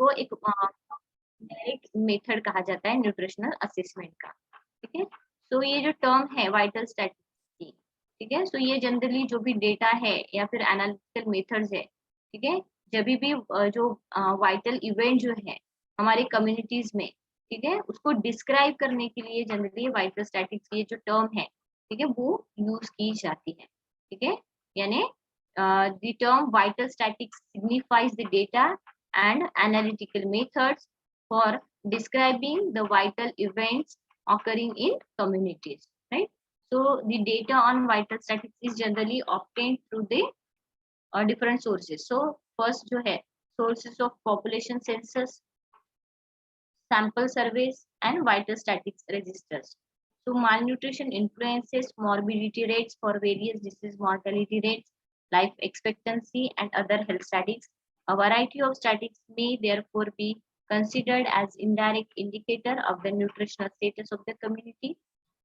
इसको एक direct method कहा जाता है न्यूट्रिशनल असेसमेंट का। ठीक है, तो ये जो टर्म है वाइटल स्टैटिस्टिक्स, ठीक है, सो ये जनरली जो भी डेटा है या फिर एनालिटिकल मेथड्स है, ठीक है, जब भी जो वाइटल इवेंट जो है हमारे कम्युनिटीज में, ठीक है, उसको डिस्क्राइब करने के लिए जनरली वाइटल स्टैटिक्स ये जो टर्म है, ठीक है, वो यूज की जाती है। ठीक है, यानी the term vital statics signifies the data and analytical methods for describing the vital events occurring in communities, right? So the data on vital statistics is generally obtained through the different sources. So first जो है sources of population census, sample surveys and vital statistics registers. So malnutrition influences morbidity rates for various disease mortality rates, life expectancy and other health statistics. A variety of statistics may therefore be considered as indirect indicator of the nutritional status of the community.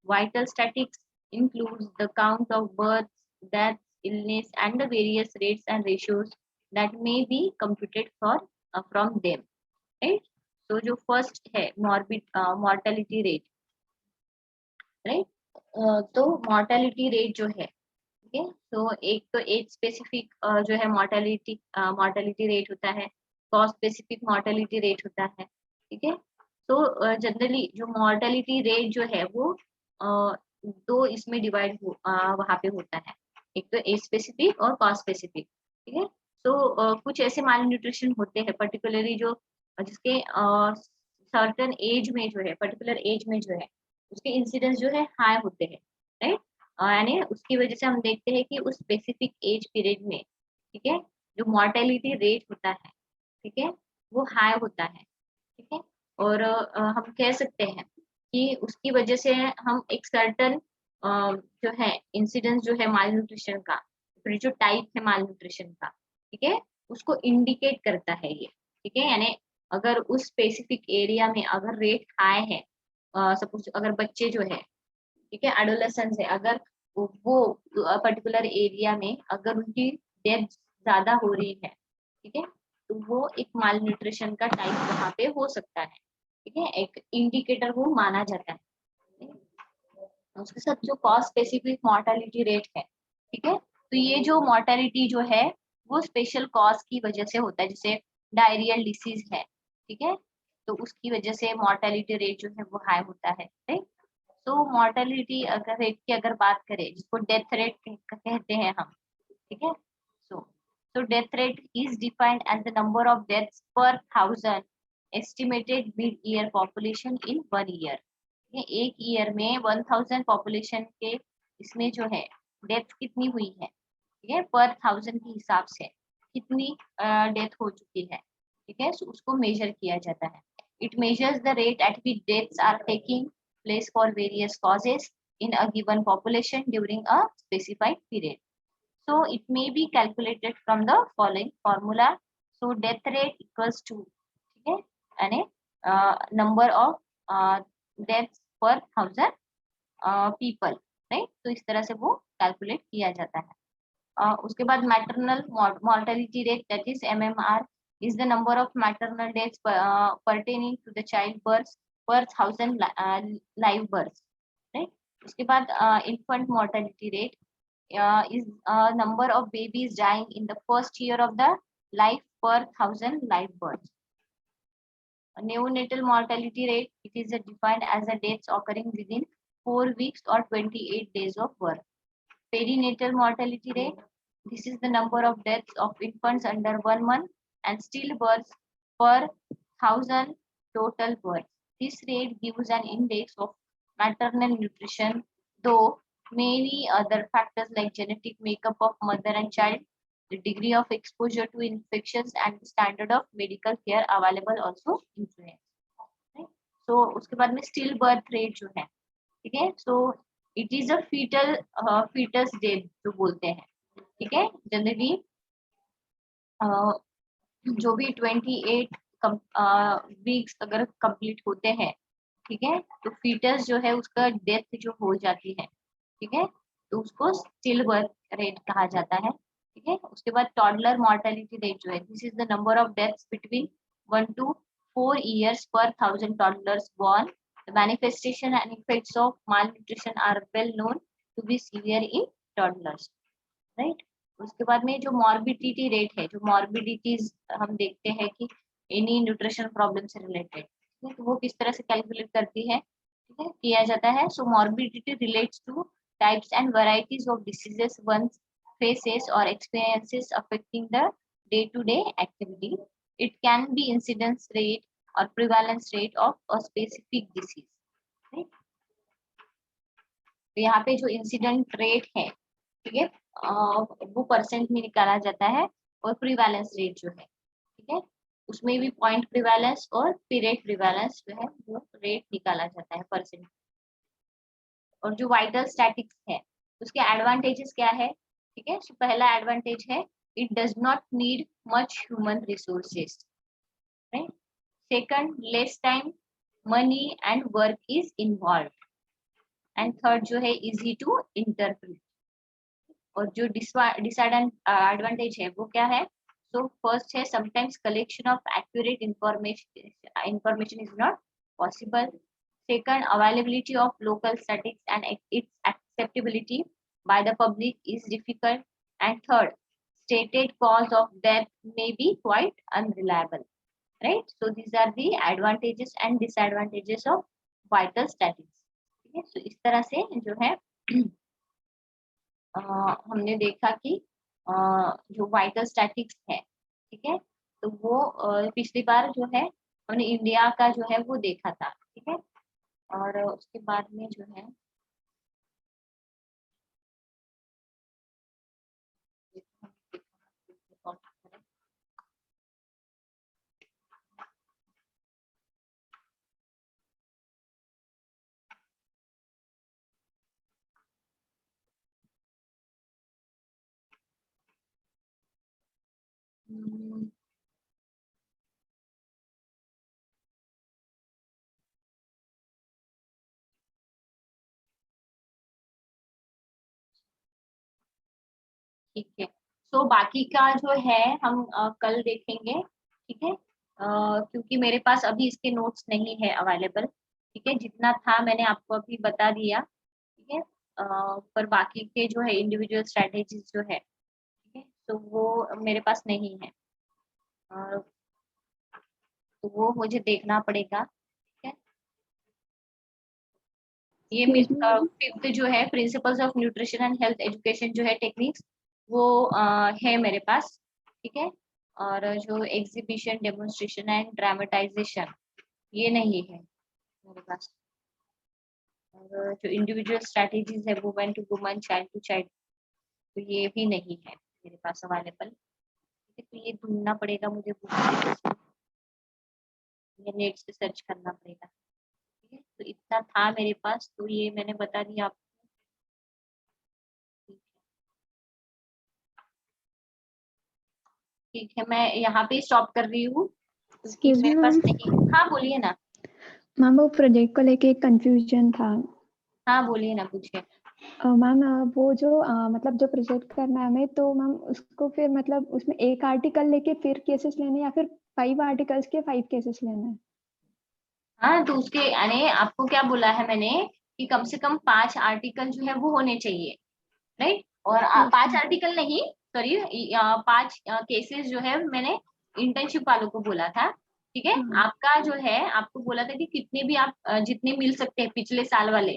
Vital statistics includes the count of births, deaths, illness and the various rates and ratios that may be computed from them. Right? तो जो first है mortality rate, right, तो mortality rate जो है, ठीक है, तो एक तो एज स्पेसिफिक जो है मॉर्टेलिटी रेट होता है, कॉस्ट स्पेसिफिक मॉर्टेलिटी रेट होता है। ठीक है, तो जनरली जो मॉर्टेलिटी रेट जो है वो दो इसमें डिवाइड वहाँ पे होता है, एक तो एज स्पेसिफिक और कॉस्ट स्पेसिफिक। ठीक है, तो कुछ ऐसे माल न्यूट्रिशन होते हैं पर्टिकुलरली जो जिसके सर्टेन एज में जो है, पर्टिकुलर एज में जो है उसके इंसिडेंस जो है हाई होते हैं, राइट, यानी उसकी वजह से हम देखते हैं कि उस स्पेसिफिक एज पीरियड में, ठीक है, जो मॉर्टेलिटी रेट होता है, ठीक है, वो हाई होता है। ठीक है, और हम कह सकते हैं कि उसकी वजह से हम एक सर्टन जो है इंसिडेंस जो है माल न्यूट्रिशन का, फिर जो टाइप है माल न्यूट्रिशन का, ठीक है, उसको इंडिकेट करता है ये। ठीक है, यानी अगर उस स्पेसिफिक एरिया में अगर रेट हाई है, सपोज अगर बच्चे जो है, ठीक है, एडोलेसेंस है, अगर वो पर्टिकुलर एरिया में अगर उनकी डेथ ज्यादा हो रही है, ठीक है, तो वो एक माल न्यूट्रिशन का टाइप वहाँ पे हो सकता है। ठीक है, एक इंडिकेटर वो माना जाता है। उसके साथ जो कॉस्ट स्पेसिफिक मॉर्टेलिटी रेट है, ठीक है, तो ये जो मॉर्टेलिटी जो है वो स्पेशल कॉज की वजह से होता है, जैसे डायरियल डिसीज है, ठीक है, तो उसकी वजह से मॉर्टेलिटी रेट जो है वो हाई होता है, राइट। तो मॉर्टेलिटी अगर रेट की अगर बात करें, जिसको डेथ रेट कहते हैं हम, ठीक है, so death rate is defined as the number of deaths per 1000 estimated mid-year population in 1 year. एक ईयर में 1000 पॉपुलेशन के इसमें जो है डेथ कितनी हुई है, ठीक है, पर 1000 के हिसाब से कितनी डेथ हो चुकी है, ठीक है, so उसको मेजर किया जाता है। It measures the rate at which deaths are taking place for various causes in a given population during a specified period. So it may be calculated from the following formula. So death rate equals to, ठीक है, यानी number of deaths per 1000 people, right, तो इस तरह से वो calculate किया जाता है। उसके बाद maternal mortality rate that is MMR is the number of maternal deaths pertaining to the child births per 1000 live births, right? उसके बाद infant mortality rate is number of babies dying in the first year of the life per 1000 live births. Neonatal mortality rate, it is defined as the deaths occurring within 4 weeks or 28 days of birth. Perinatal mortality rate, this is the number of deaths of infants under 1 month and stillbirths per 1000 total births. This rate gives an index of maternal nutrition, though many other factors like genetic makeup of mother and child, the degree of exposure to infections and the standard of medical care available also influence. Right? So उसके बाद में still birth rate जो है, ठीक है, so it is a fetus death जो बोलते हैं, ठीक है, जनरली जो भी 28 वीक्स अगर कंप्लीट होते हैं, ठीक है, तो फीटस जो है उसका डेथ जो हो जाती है, ठीक है, तो उसको स्टिल बर्थ रेट कहा जाता है। ठीक है, उसके बाद टॉडलर मॉर्टेलिटी रेट जो है, this is the number of deaths between 1 to 4 years per 1,000 toddlers born. The manifestation and effects of malnutrition are well known to be severe in toddlers. Right उसके बाद में जो मॉर्बिडिटी रेट है, जो मॉर्बिडिटीज हम देखते हैं कि एनी न्यूट्रिशन प्रॉब्लम से रिलेटेड, तो वो किस तरह से कैलकुलेट करती है, ठीक है, किया जाता है. So morbidity relates to types and varieties of diseases one faces और experiences affecting the day to day activity. It can be incidence rate और prevalence rate of a specific disease. Right, तो यहाँ पे जो इंसिडेंट रेट है, ठीक है, वो परसेंट में निकाला जाता है, और प्रीवैलेंस रेट जो है, ठीक है, उसमें भी पॉइंट प्रीवैलेंस और पीरियड प्रीवैलेंस जो है वो रेट निकाला जाता है परसेंट. और जो वाइटल स्टैटिक्स है उसके एडवांटेजेस क्या है, ठीक है. पहला एडवांटेज है it does not need much human resources. Right, second less time money and work is involve. And third जो है इजी टू इंटरप्रेट. और जो डिसएडवांटेज है वो क्या है, सो फर्स्ट है sometimes collection of accurate information is not possible. Second, availability of local statics and it's acceptability by the public is difficult. And third, stated cause of death may be quite unreliable. Right, so these are the advantages and disadvantages of vital statics. ठीक है, so इस तरह से जो है हमने देखा कि जो वाइटल स्टैटिक्स है, ठीक है, तो वो पिछली बार जो है हमने इंडिया का जो है वो देखा था, ठीक है. और उसके बाद में जो है ठीक है. सो बाकी का जो है हम कल देखेंगे, ठीक है, क्योंकि मेरे पास अभी इसके नोट्स नहीं है अवेलेबल, ठीक है. जितना था मैंने आपको अभी बता दिया, ठीक है. पर बाकी के जो है इंडिविजुअल स्ट्रेटेजीज जो है, ठीक है, तो वो मेरे पास नहीं है, तो वो मुझे देखना पड़ेगा, ठीक है. ये फिफ्थ जो है principles of nutrition and health education जो है टेक्निक्स, वो है मेरे पास, ठीक है. और जो एग्जीबिशन डेमोन्स्ट्रेशन एंड ड्रामेटाइजेशन ये नहीं है मेरे पास. और जो इंडिविजुअल स्ट्रेटेजीज है women to women, child to child, तो ये भी नहीं है मेरे पास अवेलेबल. तो ये ढूंढना पड़ेगा मुझे, नेट से सर्च करना पड़ेगा, ठीक है. तो इतना था मेरे पास, तो ये मैंने बता दिया आपको. ठीक है, मैं यहाँ पे स्टॉप कर रही हूँ क्योंकि मेरे पास नहीं. हाँ बोलिए ना मैम. वो प्रोजेक्ट को लेके एक कंफ्यूजन था. हाँ बोलिए ना, पूछिए. मैम वो जो मतलब जो प्रोजेक्ट करना है हमें, तो मैम उसको फिर मतलब उसमें एक आर्टिकल लेके फिर केसेस लेने, या फिर 5 आर्टिकल्स के 5 केसेस लेना है? हाँ, तो उसके यानी आपको क्या बोला है मैंने कि कम से कम 5 आर्टिकल जो है वो होने चाहिए. राइट, और 5 आर्टिकल नहीं, सॉरी, 5 केसेस जो है मैंने इंटर्नशिप वालों को बोला था, ठीक है. आपका जो है आपको बोला था कि कितने भी आप जितने मिल सकते हैं पिछले साल वाले,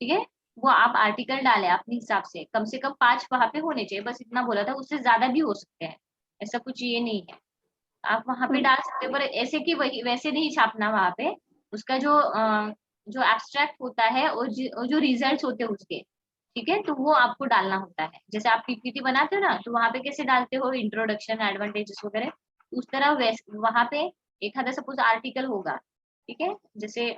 ठीक है, वो आप आर्टिकल डालें अपने हिसाब से कम 5 वहां पे होने चाहिए, बस इतना बोला था. उससे ज्यादा भी हो सकते हैं, ऐसा कुछ ये नहीं है. आप वहां पे डाल सकते हो, पर ऐसे कि वही वैसे नहीं छापना वहां पे. उसका जो एब्स्ट्रैक्ट होता है और जो रिजल्ट्स होते हैं उसके, ठीक है, तो वो आपको डालना होता है. जैसे आप पीपीटी बनाते हो ना, तो वहां पे कैसे डालते हो, इंट्रोडक्शन, एडवांटेजेस वगैरह, उस तरह वहां पे एक आधा सपोज आर्टिकल होगा, ठीक है. जैसे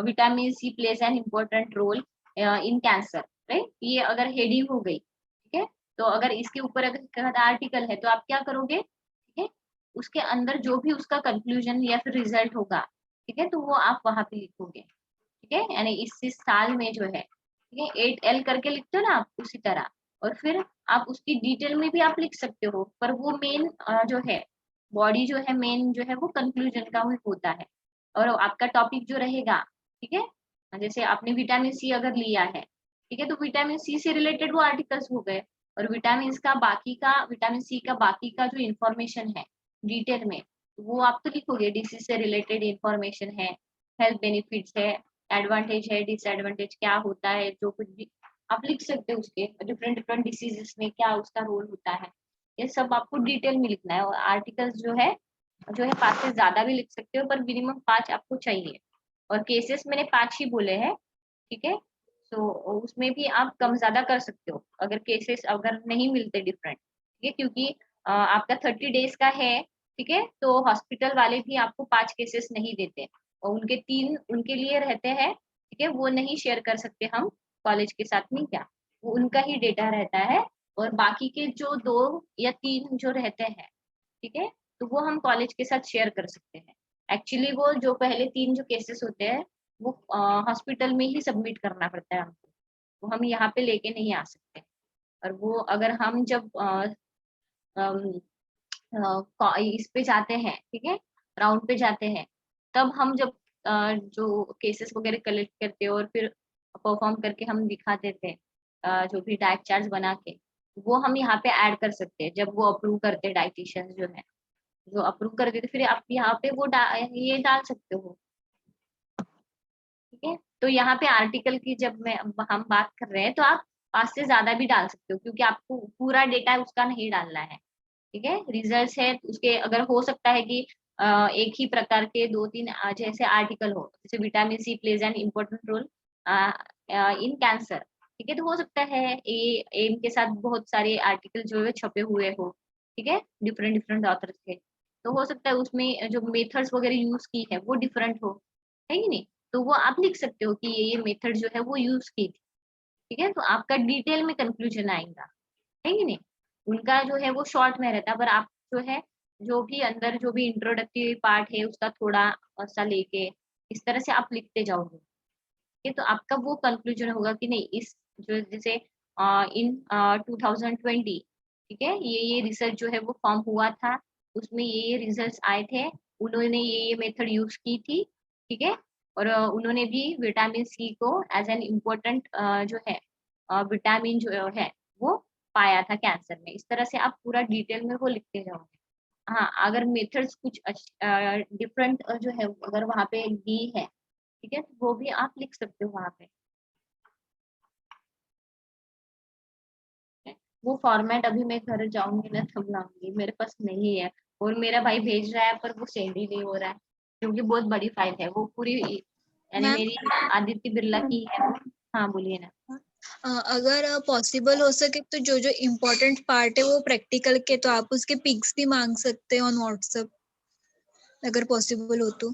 vitamin C plays an important role in cancer, right, ये अगर हेडिंग हो गई, ठीक है, तो अगर इसके ऊपर अगर आर्टिकल है तो आप क्या करोगे, ठीक है, उसके अंदर जो भी उसका कंक्लूजन या फिर रिजल्ट होगा, ठीक है, तो वो आप वहां पे लिखोगे, ठीक है. यानी इस साल में जो है, ठीक है, 8L करके लिखते हो ना आप, उसी तरह. और फिर आप उसकी डिटेल में भी आप लिख सकते हो, पर वो मेन जो है बॉडी जो है मेन जो है वो कंक्लूजन का होता है। और आपका टॉपिक जो रहेगा, ठीक है, जैसे आपने विटामिन सी अगर लिया है, ठीक है, तो विटामिन सी से रिलेटेड वो आर्टिकल्स हो गए। और विटामिन सी का बाकी का जो इंफॉर्मेशन है डिटेल में, वो आप तो लिखोगे, डिसीज से रिलेटेड इंफॉर्मेशन है, हेल्थ बेनिफिट्स है, एडवांटेज है, डिसएडवांटेज क्या होता है, जो कुछ भी आप लिख सकते हो, उसके डिफरेंट डिफरेंट डिसीजेस में क्या उसका रोल होता है, ये सब आपको डिटेल में लिखना है। और आर्टिकल्स जो है 5 से ज्यादा भी लिख सकते हो, पर मिनिमम 5 आपको चाहिए। और केसेस मैंने 5 ही बोले हैं, ठीक है। तो उसमें भी आप कम ज्यादा कर सकते हो अगर केसेस अगर नहीं मिलते डिफरेंट, ठीक है, क्योंकि आपका 30 डेज का है, ठीक है, तो हॉस्पिटल वाले भी आपको 5 केसेस नहीं देते, और उनके 3 उनके लिए रहते हैं, ठीक है, वो नहीं शेयर कर सकते हम कॉलेज के साथ में क्या, वो उनका ही डेटा रहता है। और बाकी के जो 2 या 3 जो रहते हैं, ठीक है, तो वो हम कॉलेज के साथ शेयर कर सकते हैं। एक्चुअली वो जो पहले 3 जो केसेस होते हैं, वो हॉस्पिटल में ही सबमिट करना पड़ता है हमको, वो हम यहाँ पे लेके नहीं आ सकते। और वो अगर हम जब इस पे जाते हैं, ठीक है, राउंड पे जाते हैं, तब हम जब जो केसेस वगैरह कलेक्ट करते हैं और फिर परफॉर्म करके हम दिखाते थे, जो भी डाइट चार्ट बना के, वो हम यहाँ पे ऐड कर सकते हैं जब वो अप्रूव करते हैं, डाइटिशियंस जो है जो अप्रूव कर देते, फिर आप यहाँ पे ये डाल सकते हो, ठीक है। तो यहाँ पे आर्टिकल की जब हम बात कर रहे हैं, तो आप 5 से ज्यादा भी डाल सकते हो, क्योंकि आपको पूरा डेटा उसका नहीं डालना है, ठीक है। रिजल्ट्स है उसके, अगर हो सकता है कि एक ही प्रकार के 2-3 जैसे आर्टिकल हो, जैसे vitamin C plays an important role in cancer, ठीक है, तो हो सकता है ये एम के साथ बहुत सारे आर्टिकल जो है छपे हुए हो, ठीक है, डिफरेंट डिफरेंट ऑथर्स के, तो हो सकता है उसमें जो मेथड्स वगैरह यूज की है वो डिफरेंट हो, है कि नहीं, तो वो आप लिख सकते हो कि ये मेथड जो है वो यूज की थी, ठीक है, तो आपका डिटेल में कंक्लूजन आएगा, है कि नहीं। उनका जो है वो शॉर्ट में रहता है, पर आप जो है जो भी अंदर जो भी इंट्रोडक्टरी पार्ट है उसका थोड़ा सा लेके इस तरह से आप लिखते जाओगे, ठीक है, तो आपका वो कंक्लूजन होगा कि नहीं, इस जो जैसे इन 2020, ठीक है, ये रिसर्च जो है वो फॉर्म हुआ था, उसमें ये रिजल्ट्स आए थे, उन्होंने ये मेथड यूज की थी, ठीक है, और उन्होंने भी विटामिन सी को एज एन इम्पोर्टेंट जो है विटामिन जो है वो पाया था कैंसर में। इस तरह से आप पूरा डिटेल में वो लिखते जाओगे। हाँ, अगर मेथड्स कुछ डिफरेंट जो है अगर वहाँ पे दी है, ठीक है, तो वो भी आप लिख सकते हो वहाँ पे। वो फॉर्मेट अभी मैं घर जाऊंगी ना तब लाऊंगी, मेरे पास नहीं है, और मेरा भाई भेज रहा है पर वो सेंड ही नहीं हो रहा है, क्योंकि बहुत बड़ी फाइल है वो पूरी, यानी मैम, मेरी आदित्य बिरला की है वो। हाँ बोलिए ना। अगर पॉसिबल हो सके तो जो जो इम्पोर्टेंट पार्ट है वो प्रैक्टिकल के, तो आप उसके पिक्स भी मांग सकते हैं ऑन व्हाट्सएप, अगर पॉसिबल हो तो।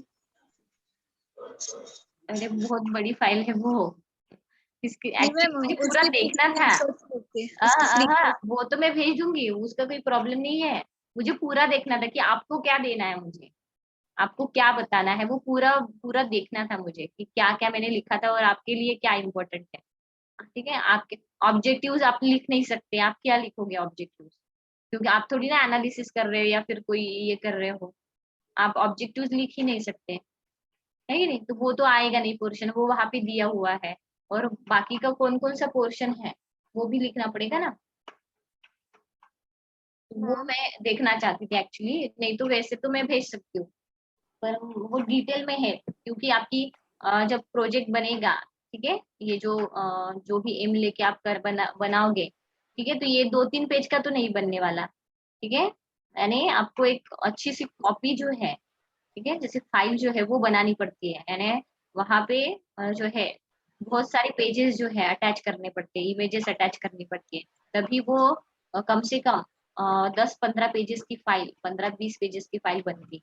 अरे बहुत बड़ी फाइल है वो, इसकी नहीं मैम, एक्चुअली मुझे पूरा उसके पिक्स देखना था। स्क्रीनशॉट्स लेके, उसके हाँ, स्क्रीनशॉट। वो तो मैं भेज दूंगी, उसका कोई प्रॉब्लम नहीं है। मुझे पूरा देखना था कि आपको क्या देना है मुझे, आपको क्या बताना है, वो पूरा पूरा देखना था मुझे कि क्या क्या मैंने लिखा था और आपके लिए क्या इम्पोर्टेंट है, ठीक है। आपके ऑब्जेक्टिव्स आप लिख नहीं सकते, आप क्या लिखोगे ऑब्जेक्टिव्स, क्योंकि आप थोड़ी ना एनालिसिस कर रहे हो या फिर कोई ये कर रहे हो, आप ऑब्जेक्टिव्स लिख ही नहीं सकते, है कि नहीं, तो वो तो आएगा नहीं पोर्शन, वो वहां पे दिया हुआ है। और बाकी का कौन कौन सा पोर्शन है वो भी लिखना पड़ेगा ना, तो वो मैम मैं देखना चाहती थी एक्चुअली, नहीं तो वैसे तो मैं भेज सकती हूँ, पर वो डिटेल में है, क्योंकि आपकी जब प्रोजेक्ट बनेगा, ठीक है, ये जो भी एम लेके आप बनाओगे, ठीक है, तो ये 2-3 पेज का तो नहीं बनने वाला, ठीक है, यानी आपको एक अच्छी सी कॉपी जो है, ठीक है, जैसे फाइल जो है वो बनानी पड़ती है, यानी वहां पे जो है बहुत सारे पेजेस जो है अटैच करने पड़ते हैं, इमेजेस अटैच करनी पड़ती है, तभी वो कम से कम 10-15 पेजेस की फाइल, 15-20 पेजेस की फाइल बनती,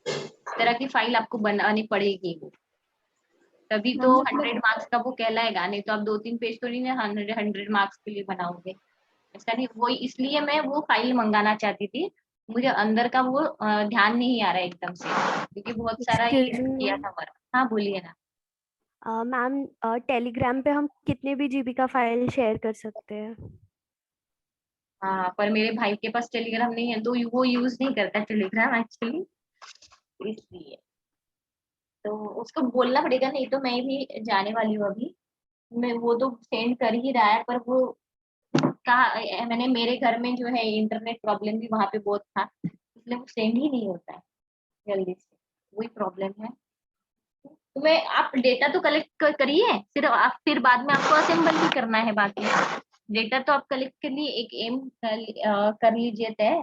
इस तरह की फाइल आपको बनानी पड़ेगी वो, तभी तो मैम मतलब 100 मार्क्स का वो कहलाएगा, नहीं तो आप 2-3 पेज तो नहीं ना 100 मार्क्स के लिए बनाओगे, ऐसा नहीं। वो इसलिए मैं वो फाइल मंगाना चाहती थी, मुझे अंदर का वो ध्यान नहीं आ रहा है एकदम से, क्योंकि बहुत सारा ये एक्सक्यूज मी किया मैम। था वर्क। हाँ बोलिए ना। मैम, टेलीग्राम पे हम कितने भी जीबी का फाइल शेयर कर सकते हैं? हाँ, पर मेरे भाई के पास टेलीग्राम नहीं है, तो वो यूज नहीं करता टेलीग्राम एक्चुअली, इसलिए तो उसको बोलना पड़ेगा, नहीं तो मैं भी जाने वाली हूँ अभी। मैं वो तो सेंड कर ही रहा है, पर वो कहा, मैंने मेरे घर में जो है इंटरनेट प्रॉब्लम भी वहां पे बहुत था, इसलिए वो सेंड ही नहीं होता है जल्दी से, वही प्रॉब्लम है। तो मैं, आप डेटा तो कलेक्ट करिए, फिर आप, फिर बाद में आपको असेंबल भी करना है बाकी। डेटा तो आप कलेक्ट कर लिए, एक एम कर लीजिए तय,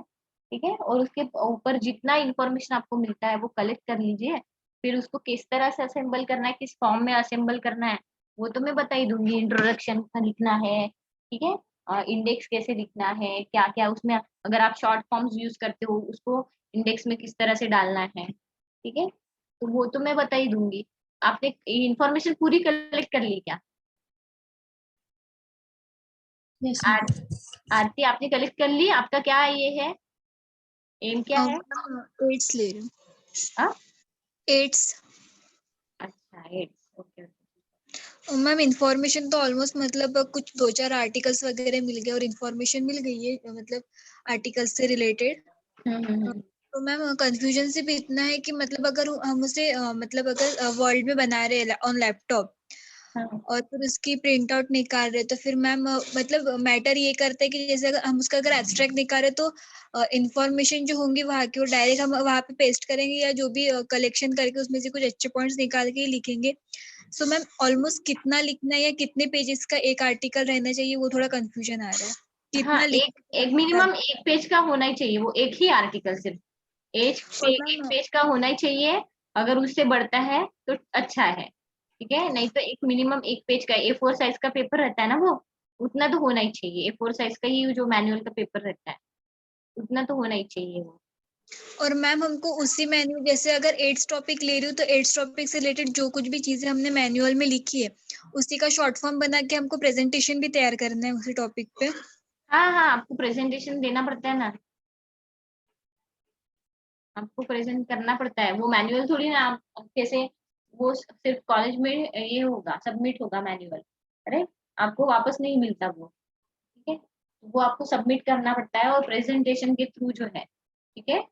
ठीक है, और उसके ऊपर जितना इंफॉर्मेशन आपको मिलता है वो कलेक्ट कर लीजिए। फिर उसको किस तरह से असेंबल करना है, किस फॉर्म में असेंबल करना है, वो तो मैं बता ही दूंगी। इंट्रोडक्शन लिखना है, ठीक है, इंडेक्स कैसे लिखना है, क्या क्या उसमें, अगर आप शॉर्ट फॉर्म्स यूज करते हो उसको इंडेक्स में किस तरह से डालना है, ठीक है, तो वो तो मैं बता ही दूंगी। आपने इंफॉर्मेशन पूरी कलेक्ट कर ली क्या? यस आर- आरती आपने कलेक्ट कर ली, आपका क्या ये है, एम क्या है? मैम, एड्स ले रही हूँ। हाँ, एड्स। अच्छा, एट, ओके। मैम इंफॉर्मेशन तो ऑलमोस्ट मतलब कुछ 2-4 आर्टिकल्स वगैरह मिल गए और इंफॉर्मेशन मिल गई है मतलब आर्टिकल्स से रिलेटेड। हम्म। तो मैम कंफ्यूजन सिर्फ इतना है कि मतलब अगर हम उसे मतलब अगर वर्ल्ड में बना रहे हैं ऑन लैपटॉप हाँ और फिर उसकी प्रिंट आउट निकाल रहे, तो फिर मैम मतलब मैटर ये करता है कि जैसे अगर हम उसका अगर एब्स्ट्रैक्ट निकाल रहे तो इंफॉर्मेशन जो होंगी वहाँ की वो डायरेक्ट हम वहाँ पे पेस्ट करेंगे या जो भी कलेक्शन करके उसमें से कुछ अच्छे पॉइंट्स निकाल के ही लिखेंगे। सो मैम ऑलमोस्ट कितना लिखना है या कितने पेजेस का एक आर्टिकल रहना चाहिए वो थोड़ा कंफ्यूजन आ रहा है। हाँ, कितना लिख एक एक मिनिमम एक पेज का होना ही चाहिए, वो एक ही आर्टिकल सिर्फ और एक मैम पेज का होना ही चाहिए। अगर उससे बढ़ता है तो अच्छा है, ठीक है, नहीं तो एक मिनिमम एक पेज का, A4 साइज का पेपर रहता है ना वो, उतना तो होना ही चाहिए। A4 साइज का ही जो मैनुअल का पेपर रहता है, उतना तो होना ही चाहिए वो। और मैम हमको उसी मैन्युअल जैसे अगर एड्स टॉपिक ले रही हूँ तो एड्स टॉपिक से रिलेटेड जो कुछ भी चीजें हमने मैन्युअल में लिखी है उसी का शॉर्ट फॉर्म बना के हमको प्रेजेंटेशन भी तैयार करना है उसी टॉपिक पे। हाँ हाँ, आपको प्रेजेंटेशन देना पड़ता है ना, आपको प्रेजेंट करना पड़ता है, वो मैनुअल थोड़ी ना आप कैसे, वो सिर्फ कॉलेज में ये होगा, सबमिट होगा मैनुअल, अरे आपको वापस नहीं मिलता वो, ठीक है, वो आपको सबमिट करना पड़ता है, और प्रेजेंटेशन के थ्रू जो है, ठीक है,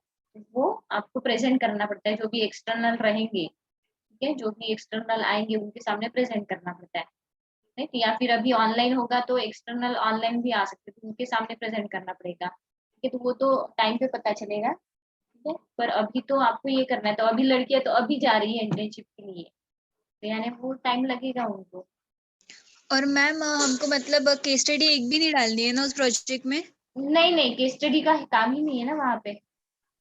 वो आपको प्रेजेंट करना पड़ता है, जो भी एक्सटर्नल रहेंगे, ठीक है, जो भी एक्सटर्नल आएंगे उनके सामने प्रेजेंट करना पड़ता है, ठीक है, या फिर अभी ऑनलाइन होगा तो एक्सटर्नल ऑनलाइन भी आ सकते हैं, तो उनके सामने प्रेजेंट करना पड़ेगा, ठीक है, तो वो तो टाइम पे पता चलेगा, ठीक है, पर अभी तो आपको ये करना है, तो अभी लड़कियां तो अभी जा रही है इंटर्नशिप के लिए, तो यानी वो टाइम लगेगा उनको। और मैम हमको मतलब केस स्टडी एक भी नहीं डालनी है ना उस प्रोजेक्ट में। नहीं नहीं, केस स्टडी का काम ही नहीं है ना वहाँ पे।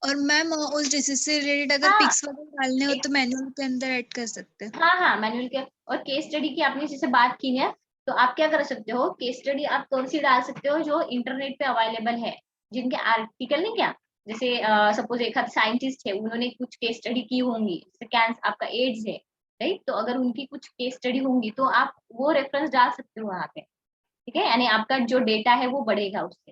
और मैम उस डिसीज से रिलेटेड अगर हाँ, पिक्स वगैरह डालने हो तो मैनुअल के अंदर ऐड कर सकते हैं। हाँ हाँ, मैनुअल के, और केस स्टडी की आपने जैसे बात की है, तो आप क्या कर सकते हो, केस स्टडी आप कौन सी डाल सकते हो, जो इंटरनेट पे अवेलेबल है, जिनके आर्टिकल नहीं क्या, जैसे सपोज एक आध साइंटिस्ट है, उन्होंने कुछ केस स्टडी की होंगी, जैसे कैंसर, आपका एड्स है, राइट, तो अगर उनकी कुछ केस स्टडी होंगी तो आप वो रेफरेंस डाल सकते हो वहाँ पे, ठीक है, यानी आपका जो डेटा है वो बढ़ेगा उससे,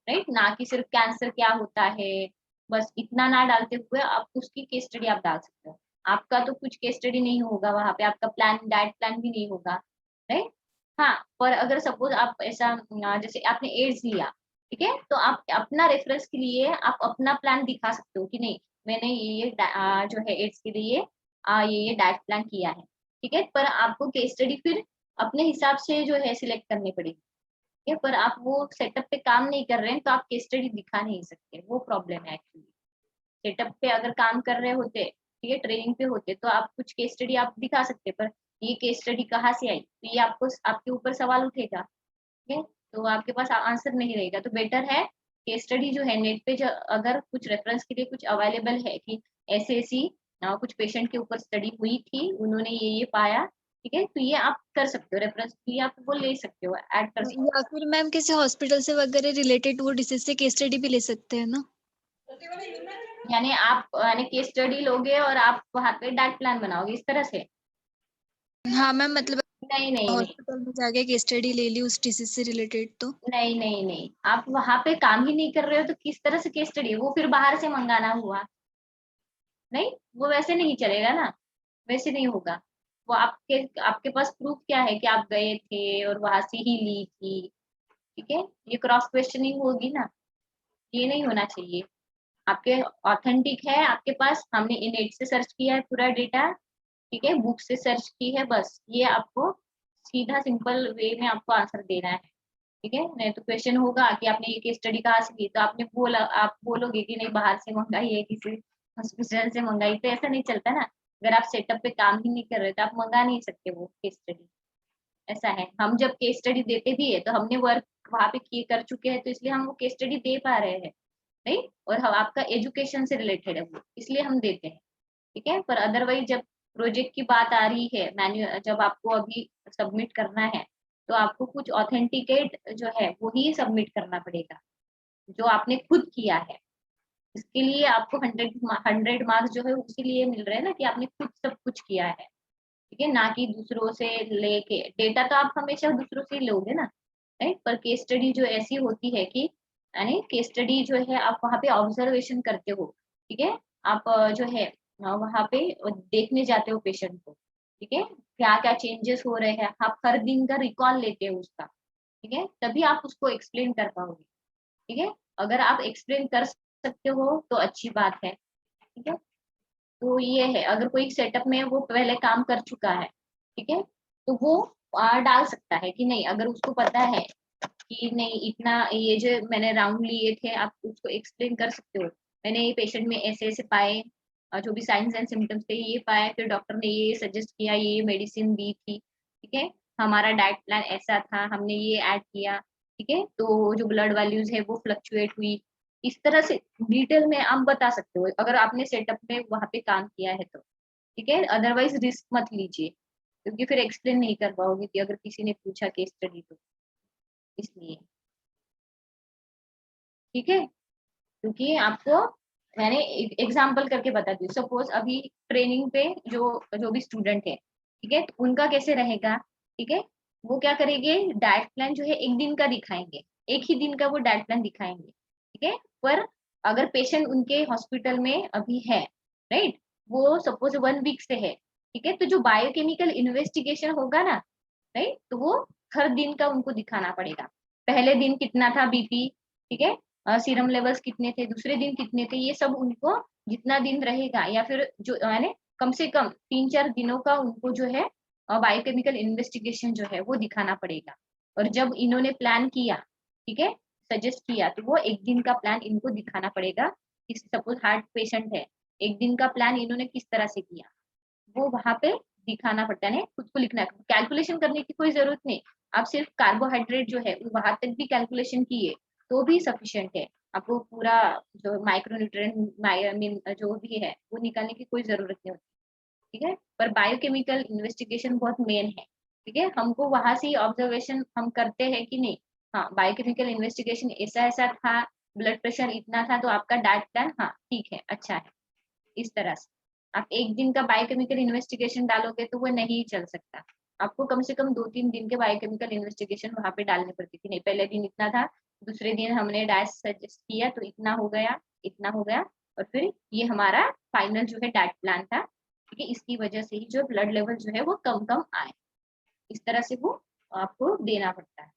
राइट, ना कि सिर्फ कैंसर क्या होता है, बस इतना ना डालते हुए आप उसकी केस स्टडी आप डाल सकते हो। आपका तो कुछ केस स्टडी नहीं होगा वहां पे, आपका प्लान, डाइट प्लान भी नहीं होगा, राइट। हाँ, पर अगर सपोज आप ऐसा जैसे आपने एड्स लिया, ठीक है, तो आप अपना रेफरेंस के लिए आप अपना प्लान दिखा सकते हो कि नहीं, मैंने जो है एड्स के लिए ये डाइट प्लान किया है, ठीक है, पर आपको केस स्टडी फिर अपने हिसाब से जो है सिलेक्ट करनी पड़ेगी, है, पर आप वो सेटअप पे काम नहीं कर रहे हैं तो आप केस स्टडी दिखा नहीं सकते, वो प्रॉब्लम है एक्चुअली। सेटअप पे अगर काम कर रहे होते, ठीक है, ट्रेनिंग पे होते, तो आप कुछ केस स्टडी आप दिखा सकते, पर ये केस स्टडी कहाँ से आई, तो ये आपको, आपके ऊपर सवाल उठेगा, ठीक है, तो आपके पास आंसर नहीं रहेगा, तो बेटर है केस स्टडी जो है नेट पे, जो अगर कुछ रेफरेंस के लिए कुछ अवेलेबल है कि ऐसे ऐसी कुछ पेशेंट के ऊपर स्टडी हुई थी, उन्होंने ये पाया, ठीक है, तो ये आप कर सकते हो, रेफरेंस ये आप वो ले सकते हो, ऐड कर सकते या फिर मैम किसी हॉस्पिटल से वगैरह रिलेटेड वो डिसीज से केस स्टडी भी ले सकते हैं ना। हो, यानी आप यानी केस स्टडी लोगे और आप वहाँ पे डाइट प्लान बनाओगे इस तरह से? हाँ मैम मतलब नहीं नहीं नहीं, हॉस्पिटल में जाके केस स्टडी ले ली उस डिसीज से रिलेटेड तो। नहीं नहीं नहीं, आप वहां पे काम ही नहीं कर रहे हो तो किस तरह से केस स्टडी, वो फिर बाहर से मंगाना हुआ, नहीं, वो वैसे नहीं चलेगा ना, वैसे नहीं होगा, वो आपके आपके पास प्रूफ क्या है कि आप गए थे और वहां से ही ली थी, ठीक है, ये क्रॉस क्वेश्चनिंग होगी ना, ये नहीं होना चाहिए। आपके ऑथेंटिक है, आपके पास हमने इनेट से सर्च किया है पूरा डेटा, ठीक है, बुक से सर्च की है, बस ये आपको सीधा सिंपल वे में आपको आंसर देना है। ठीक है, नहीं तो क्वेश्चन होगा कि आपने ये केस स्टडी कहाँ से ली, तो आपने बोला, आप बोलोगे कि नहीं बाहर से मंगाई है, किसी हॉस्पिटल से मंगाई, तो ऐसा नहीं चलता ना। अगर आप सेटअप पे काम ही नहीं कर रहे तो आप मंगा नहीं सकते वो केस स्टडी। ऐसा है, हम जब केस स्टडी देते भी है तो हमने वर्क वहां पे किए कर चुके हैं, तो इसलिए हम वो केस स्टडी दे पा रहे हैं, नहीं। और हम आपका एजुकेशन से रिलेटेड है वो, इसलिए हम देते हैं। ठीक है, पर अदरवाइज जब प्रोजेक्ट की बात आ रही है, मैन्यू जब आपको अभी सबमिट करना है, तो आपको कुछ ऑथेंटिकेट जो है वो ही सबमिट करना पड़ेगा, जो आपने खुद किया है। इसके लिए आपको 100 मार्क्स जो है उसी लिए मिल रहे हैं ना, कि आपने खुद सब कुछ किया है। ठीक है, ना कि दूसरों से लेके। डेटा तो आप हमेशा दूसरों से ही लोगे ना, राइट। पर केस स्टडी जो ऐसी होती है कि, यानी केस स्टडी जो है आप वहाँ पे ऑब्जर्वेशन करते हो। ठीक है, आप जो है वहाँ पे देखने जाते हो पेशेंट को। ठीक है, क्या क्या चेंजेस हो रहे हैं, आप हर दिन का रिकॉल लेते हो उसका। ठीक है, तभी आप उसको एक्सप्लेन कर पाओगे। ठीक है, अगर आप एक्सप्लेन कर सकते हो तो अच्छी बात है। ठीक है, तो ये है, अगर कोई सेटअप में वो पहले काम कर चुका है, ठीक है, तो वो डाल सकता है कि नहीं, अगर उसको पता है कि नहीं इतना ये जो मैंने राउंड लिए थे, आप उसको एक्सप्लेन कर सकते हो। मैंने ये पेशेंट में ऐसे ऐसे पाए, जो भी साइंस एंड सिम्टम्स थे ये पाए, फिर डॉक्टर ने ये सजेस्ट किया, ये मेडिसिन दी थी। ठीक है, हमारा डाइट प्लान ऐसा था, हमने ये ऐड किया। ठीक है, तो जो ब्लड वैल्यूज है वो फ्लक्चुएट हुई। इस तरह से डिटेल में आप बता सकते हो, अगर आपने सेटअप में वहां पे काम किया है तो। ठीक है, अदरवाइज रिस्क मत लीजिए, क्योंकि फिर एक्सप्लेन नहीं कर पाओगे कि अगर किसी ने पूछा केस स्टडी तो, इसलिए। ठीक है, क्योंकि आपको मैंने एग्जाम्पल करके बता दी। सपोज अभी ट्रेनिंग पे जो जो भी स्टूडेंट है, ठीक है, तो उनका कैसे रहेगा। ठीक है, वो क्या करेंगे, डाइट प्लान जो है एक दिन का दिखाएंगे, एक ही दिन का वो डाइट प्लान दिखाएंगे। ठीक है, पर अगर पेशेंट उनके हॉस्पिटल में अभी है, राइट, वो सपोज 1 वीक से है, ठीक है, तो जो बायोकेमिकल इन्वेस्टिगेशन होगा ना, राइट, तो वो हर दिन का उनको दिखाना पड़ेगा। पहले दिन कितना था बीपी, ठीक है, सीरम लेवल्स कितने थे, दूसरे दिन कितने थे, ये सब उनको जितना दिन रहेगा, या फिर जो यानी कम से कम 3-4 दिनों का उनको जो है बायोकेमिकल इन्वेस्टिगेशन जो है वो दिखाना पड़ेगा। और जब इन्होंने प्लान किया, ठीक है, सजेस्ट किया, तो वो एक दिन का प्लान इनको दिखाना पड़ेगा। सपोज हार्ट पेशेंट है, एक दिन का प्लान इन्होंने किस तरह से किया, वो वहां पे दिखाना पड़ता है, खुद को लिखना है। कैलकुलेशन करने की कोई जरूरत नहीं, आप सिर्फ कार्बोहाइड्रेट जो है वहां तक भी कैलकुलेशन किए तो भी सफिशिएंट है। आपको पूरा जो माइक्रोन्यूट्रिएंट जो भी है वो निकालने की कोई जरूरत नहीं होती। ठीक है, पर बायोकेमिकल इन्वेस्टिगेशन बहुत मेन है। ठीक है, हमको वहां से ऑब्जर्वेशन हम करते हैं कि नहीं, हाँ बायोकेमिकल इन्वेस्टिगेशन ऐसा ऐसा था, ब्लड प्रेशर इतना था, तो आपका डाइट प्लान हाँ ठीक है, अच्छा है। इस तरह से आप एक दिन का बायोकेमिकल इन्वेस्टिगेशन डालोगे तो वो नहीं चल सकता। आपको कम से कम 2-3 दिन के बायोकेमिकल इन्वेस्टिगेशन वहां पे डालने पड़ती थी। नहीं, पहले दिन इतना था, दूसरे दिन हमने डाइट सजेस्ट किया तो इतना हो गया, इतना हो गया, और फिर ये हमारा फाइनल जो है डाइट प्लान था। ठीक है, इसकी वजह से ही जो ब्लड लेवल जो है वो कम कम आए, इस तरह से वो आपको देना पड़ता है।